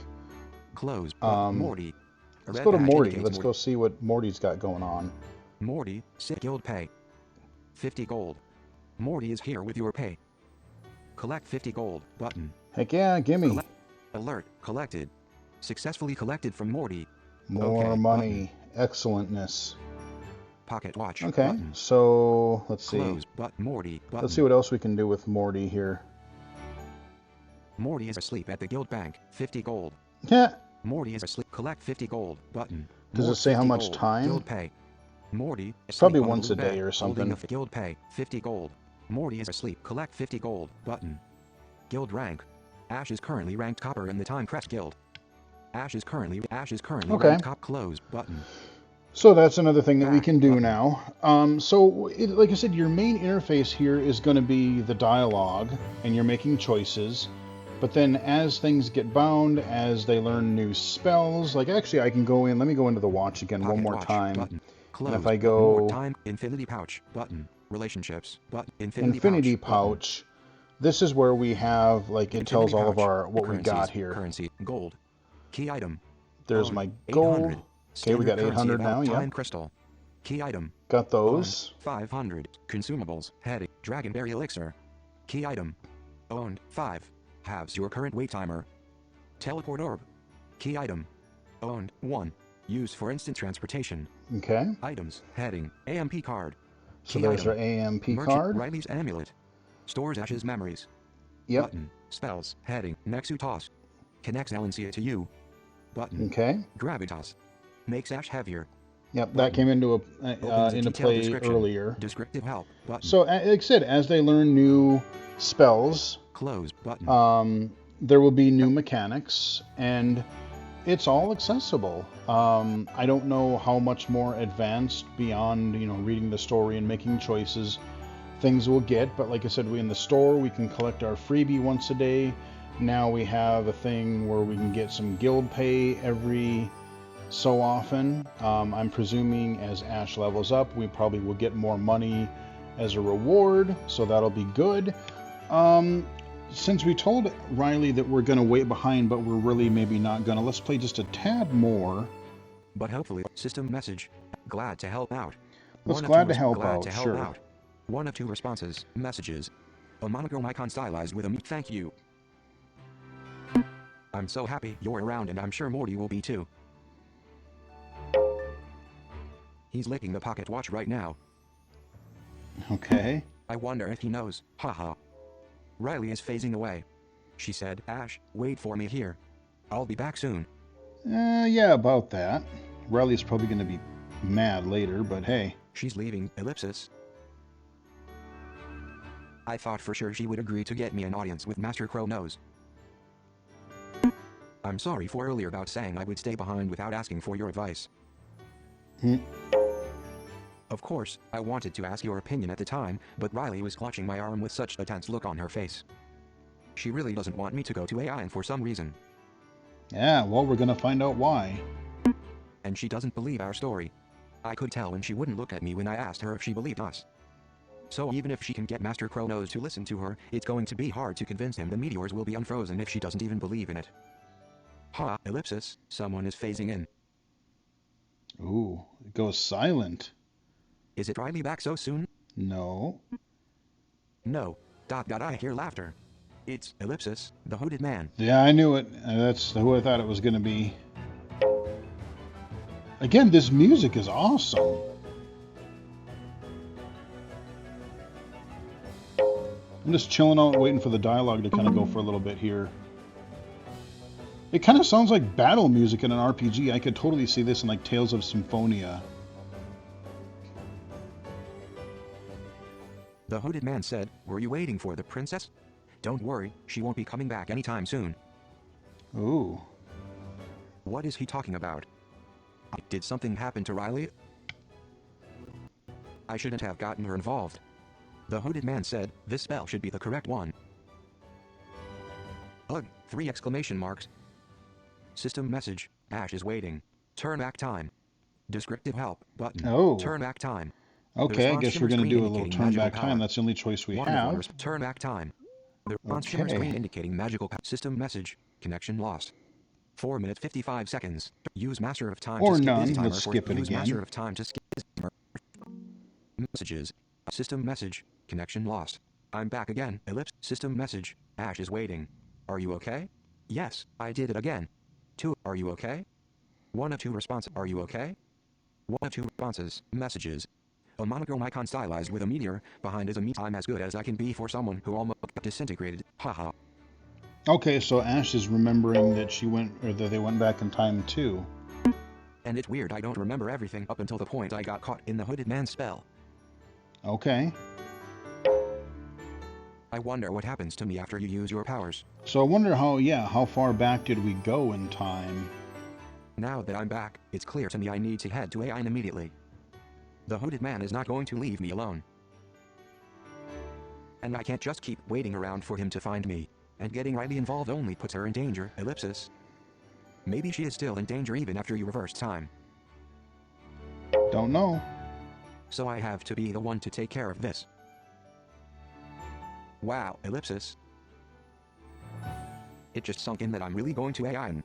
Close. Morty. Let's go to Morty. Let's go see what Morty's got going on. Morty, sit guild pay. 50 gold. Morty is here with your pay. Collect 50 gold button. Heck yeah, gimme. Alert, collected. Successfully collected from Morty. More money. Excellentness. Pocket watch. Okay, button. so let's see. Close, Morty. Button. Let's see what else we can do with Morty here. Morty is asleep at the guild bank. 50 gold. Yeah. Morty is asleep. Collect 50 gold button. Does it say how much gold. time? Guild pay. Morty. Probably once a day or something. The guild pay. 50 gold. Morty is asleep. Collect 50 gold button. Guild rank. Ash is currently ranked copper in the Timecrest guild. Ash is currently okay. ranked top. Close button. So that's another thing that we can do now. Like I said, your main interface here is going to be the dialogue, and you're making choices. But then as things get bound, as they learn new spells, like actually I can go in, let me go into the watch again one more time. Button. Close. And if I go... More time, infinity pouch, button, relationships, button, infinity pouch. This is where we have, like, it tells all of our, what we got here. Currency, gold, key item. There's my gold. Okay, we got 800 now, yeah. Time crystal. Key item. Got those. 500. Consumables. Head. Dragonberry elixir. Key item. Owned. 5. Halves your current wait timer. Teleport orb. Key item. Owned. 1. Used for instant transportation. Okay. Items. Heading. AMP card. So there's our AMP card. Riley's amulet. Stores Ash's memories. Yep. Button. Spells. Heading. Nexu toss. Connects Alencia to you. Button. Okay. Gravitas. Makes Ash heavier. Yep, that came into play earlier. Descriptive help. Button. So, like I said, as they learn new spells, close button. There will be new mechanics, and it's all accessible. I don't know how much more advanced beyond, reading the story and making choices things will get, but like I said, in the store we can collect our freebie once a day. Now we have a thing where we can get some guild pay every so often. I'm presuming as Ash levels up, we probably will get more money as a reward, so that'll be good. Since we told Riley that we're going to wait behind, but we're really maybe not going to, let's play just a tad more. But hopefully, system message, glad to help out. Glad to help out, sure. 1 of 2 responses, messages. A monochrome icon stylized with a meat thank you. I'm so happy you're around, and I'm sure Morty will be too. He's licking the pocket watch right now. Okay. I wonder if he knows. Haha. Riley is phasing away. She said, Ash, wait for me here. I'll be back soon. Yeah, about that. Riley's probably going to be mad later, but hey. She's leaving, ellipsis. I thought for sure she would agree to get me an audience with Master Crow Nose. I'm sorry for earlier about saying I would stay behind without asking for your advice. Of course, I wanted to ask your opinion at the time, but Riley was clutching my arm with such a tense look on her face. She really doesn't want me to go to AI for some reason. Yeah, well, we're gonna find out why. And she doesn't believe our story. I could tell when she wouldn't look at me when I asked her if she believed us. So even if she can get Master Chronos to listen to her, it's going to be hard to convince him the meteors will be unfrozen if she doesn't even believe in it. Ha, ellipsis, someone is phasing in. Ooh, it goes silent. Is it Riley back so soon? No. No. ... I hear laughter. It's ellipsis, the hooded man. Yeah, I knew it. That's who I thought it was going to be. Again, this music is awesome. I'm just chilling out, waiting for the dialogue to kind of go for a little bit here. It kind of sounds like battle music in an RPG. I could totally see this in like Tales of Symphonia. The hooded man said, "Were you waiting for the princess? Don't worry, she won't be coming back anytime soon." Ooh. What is he talking about? Did something happen to Riley? I shouldn't have gotten her involved. The hooded man said, "This spell should be the correct one." Ugh, 3 exclamation marks. System message, Ash is waiting. Turn back time. Descriptive help button. Oh. Turn back time. Okay, I guess we're going to do a little turn back time. That's the only choice we have. Turn back time. The response shimmer screen indicating magical system message. Connection lost. 4 minutes 55 seconds. Use Master of Time or to skip none. busy timer. Let's skip it Use again. Master of Time to skip busy timer. Messages. System message. Connection lost. I'm back again. Ellipse. System message. Ash is waiting. Are you okay? Yes, I did it again. 2. Are you okay? 1 of 2 responses. Are you okay? 1 of 2 responses. Messages. A monochrome icon stylized with a meteor behind is a meteor. I'm as good as I can be for someone who almost got disintegrated. Haha. Okay, so Ash is remembering that she went, or that they went back in time too. And it's weird, I don't remember everything up until the point I got caught in the hooded man's spell. Okay. I wonder what happens to me after you use your powers. So I wonder how far back did we go in time? Now that I'm back, it's clear to me I need to head to Ain immediately. The hooded man is not going to leave me alone. And I can't just keep waiting around for him to find me. And getting Riley involved only puts her in danger. Ellipsis. Maybe she is still in danger even after you reverse time. Don't know. So I have to be the one to take care of this. Wow, ellipsis. It just sunk in that I'm really going to Ain.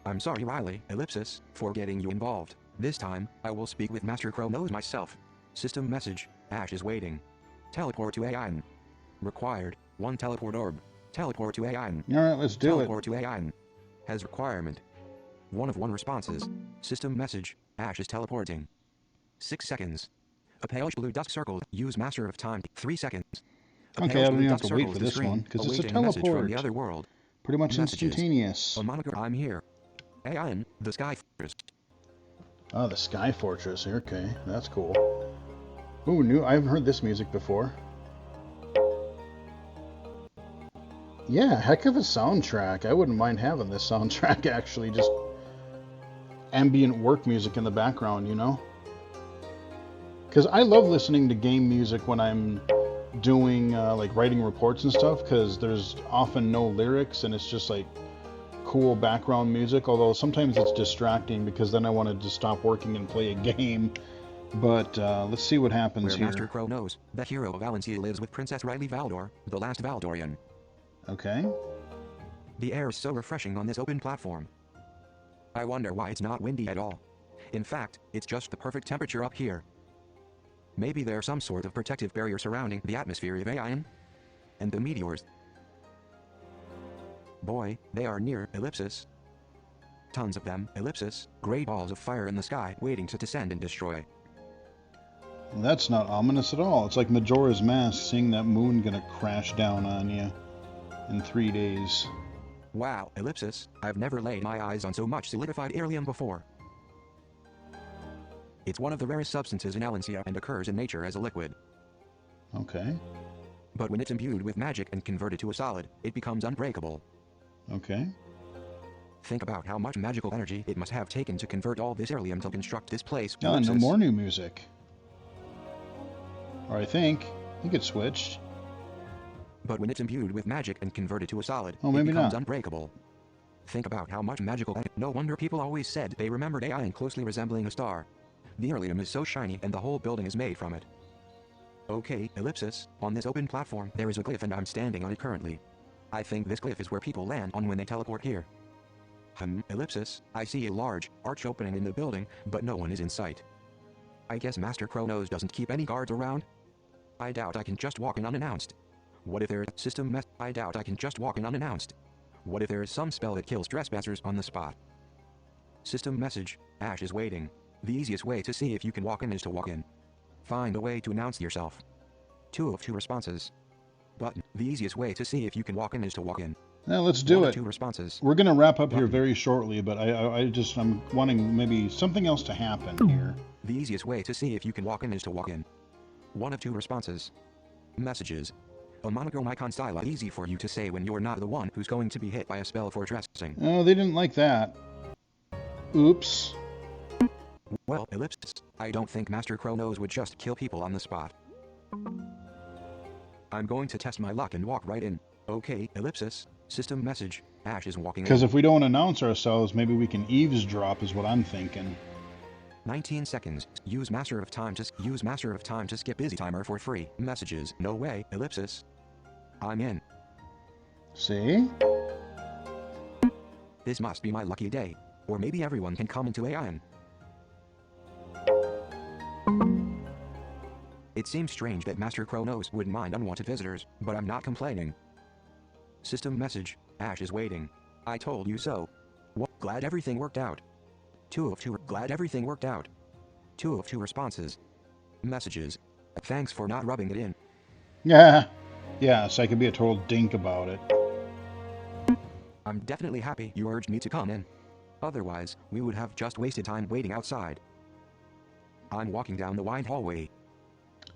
I'm sorry Riley, ellipsis, for getting you involved. This time, I will speak with Master Chronos myself. System message, Ash is waiting. Teleport to Ain. Required, 1 teleport orb. Teleport to Ain. Alright, let's do it. Teleport to Ain. Has requirement. 1 of 1 responses. System message, Ash is teleporting. 6 seconds. A palish blue dust circle. Use Master of Time. 3 seconds. Okay, I don't even have to wait for this one, because it's a teleport. From the other world. Pretty much instantaneous. A moniker, I'm here. Ain, the Sky Fortress. Oh, the Sky Fortress. Okay, that's cool. Ooh, new. I haven't heard this music before. Yeah, heck of a soundtrack. I wouldn't mind having this soundtrack, actually. Just ambient work music in the background, you know? Because I love listening to game music when I'm doing, like, writing reports and stuff, because there's often no lyrics, and it's just, like, cool background music, although sometimes it's distracting, because then I wanted to stop working and play a game. But let's see what happens here. Master Chronos, the hero of Valencia, lives with Princess Riley Valdor, the last Valdorian. Okay. The air is so refreshing on this open platform. I wonder why it's not windy at all. In fact, it's just the perfect temperature up here. Maybe there's some sort of protective barrier surrounding the atmosphere of Ain. And the meteors. Boy, they are near, ellipsis. Tons of them, ellipsis, gray balls of fire in the sky waiting to descend and destroy. That's not ominous at all. It's like Majora's Mask, seeing that moon gonna crash down on you in 3 days. Wow, ellipsis, I've never laid my eyes on so much solidified iridium before. It's one of the rarest substances in Valencia and occurs in nature as a liquid. Okay. But when it's imbued with magic and converted to a solid, it becomes unbreakable. Okay. Think about how much magical energy it must have taken to convert all this iridium to construct this place. Oh, no more new music. Or I think it switched. But when it's imbued with magic and converted to a solid, oh, maybe it becomes not. Unbreakable. Think about how much magical energy. No wonder people always said they remembered Ain closely resembling a star. The iridium is so shiny and the whole building is made from it. Okay, ellipsis. On this open platform, there is a glyph and I'm standing on it currently. I think this glyph is where people land on when they teleport here. Ellipsis. I see a large arch opening in the building, but no one is in sight. I guess Master Kronos doesn't keep any guards around? I doubt I can just walk in unannounced. What if there's I doubt I can just walk in unannounced. What if there is some spell that kills trespassers on the spot? System message. Ash is waiting. The easiest way to see if you can walk in is to walk in. Find a way to announce yourself. 2 of 2 responses. Button. The easiest way to see if you can walk in is to walk in. Now let's do 1 it. of 2 responses. We're going to wrap up here Button. very shortly, but I'm wanting maybe something else to happen here. The easiest way to see if you can walk in is to walk in. 1 of 2 responses. Messages. A monochrome icon style easy for you to say when you're not the one who's going to be hit by a spell for dressing. Oh, they didn't like that. Oops. Well, ellipsis. I don't think Master Kronos would just kill people on the spot. I'm going to test my luck and walk right in. Okay, ellipsis. System message. Ash is walking in. Because if we don't announce ourselves, maybe we can eavesdrop is what I'm thinking. 19 seconds. Use Master of Time to skip busy timer for free. Messages. No way, ellipsis. I'm in. See? This must be my lucky day. Or maybe everyone can come into AIN. It seems strange that Master Kronos wouldn't mind unwanted visitors, but I'm not complaining. System message. Ash is waiting. I told you so. What? Glad everything worked out. 2 of 2. Glad everything worked out. 2 of 2 responses. Messages. Thanks for not rubbing it in. Yeah. Yeah, so I could be a total dink about it. I'm definitely happy you urged me to come in. Otherwise, we would have just wasted time waiting outside. I'm walking down the wide hallway.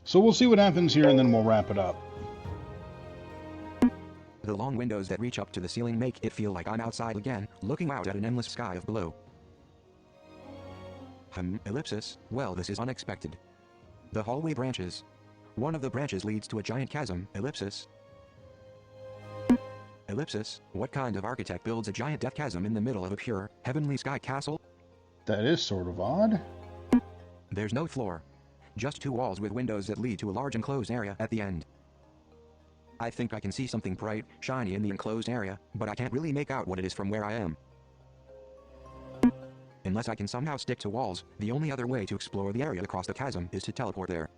So we'll see what happens here and then we'll wrap it up. The long windows that reach up to the ceiling make it feel like I'm outside again, looking out at an endless sky of blue. Ellipsis. Well, this is unexpected. The hallway branches. One of the branches leads to a giant chasm. Ellipsis. Ellipsis. What kind of architect builds a giant death chasm in the middle of a pure, heavenly sky castle? That is sort of odd. There's no floor. Just 2 walls with windows that lead to a large enclosed area at the end. I think I can see something bright, shiny in the enclosed area, but I can't really make out what it is from where I am. Unless I can somehow stick to walls, the only other way to explore the area across the chasm is to teleport there.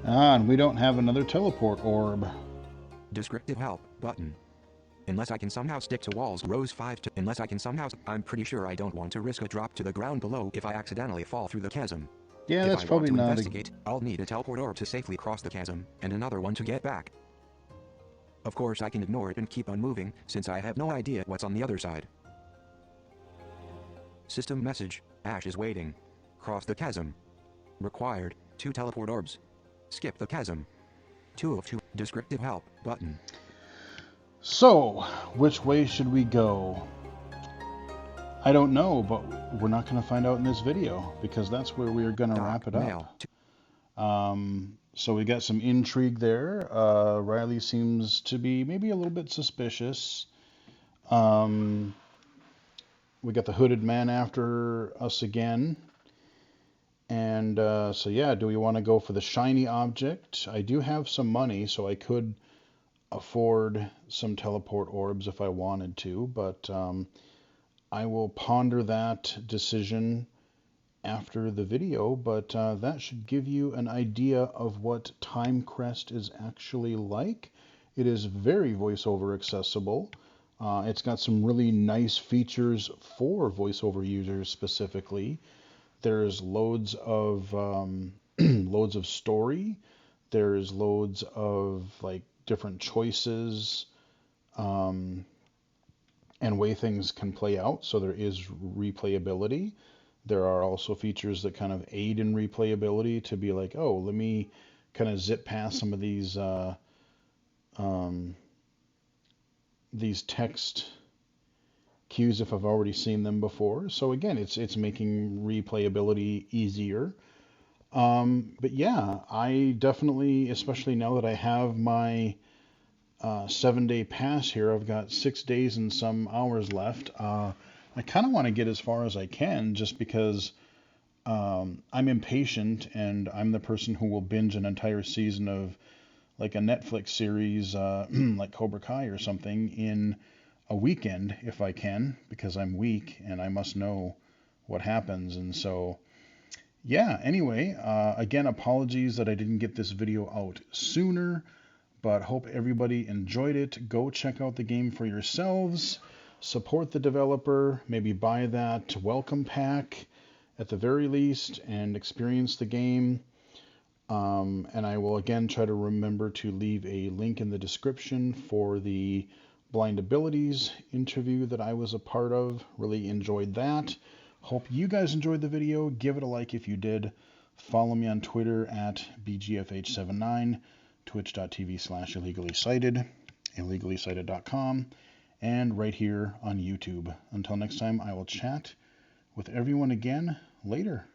Ah, and we don't have another teleport orb. Descriptive help button. Unless I can somehow stick to walls. Rows 5 to. Unless I can somehow. I'm pretty sure I don't want to risk a drop to the ground below if I accidentally fall through the chasm. Yeah, that's probably not. If I want not to investigate, I'll need a teleport orb to safely cross the chasm, and another one to get back. Of course I can ignore it and keep on moving, since I have no idea what's on the other side. System message. Ash is waiting. Cross the chasm. Required. 2 teleport orbs. Skip the chasm. 2 of 2. Descriptive help button. So, which way should we go? I don't know, but we're not going to find out in this video, because that's where we're going to wrap it up. So we got some intrigue there. Riley seems to be maybe a little bit suspicious. We got the hooded man after us again. And so yeah, do we want to go for the shiny object? I do have some money, so I could afford some teleport orbs if I wanted to, but I will ponder that decision after the video, but that should give you an idea of what Timecrest is actually like. It is very VoiceOver accessible. It's got some really nice features for VoiceOver users specifically. There's loads of loads of story. There's loads of like different choices and way things can play out. So there is replayability. There are also features that kind of aid in replayability to be like, oh, let me kind of zip past some of these text cues if I've already seen them before. So again, it's making replayability easier. But yeah, I definitely, especially now that I have my 7-day pass here, I've got 6 days and some hours left. I kind of want to get as far as I can, just because I'm impatient, and I'm the person who will binge an entire season of like a Netflix series, like Cobra Kai or something, in a weekend if I can, because I'm weak and I must know what happens. And so, yeah, anyway, again, apologies that I didn't get this video out sooner, but hope everybody enjoyed it. Go check out the game for yourselves, support the developer, maybe buy that welcome pack at the very least, and experience the game. And I will again try to remember to leave a link in the description for the blind abilities interview that I was a part of. Really enjoyed that. Hope you guys enjoyed the video. Give it a like if you did. Follow me on Twitter at BGFH79, twitch.tv/illegally-cited, illegally-cited.com, and right here on YouTube. Until next time, I will chat with everyone again later.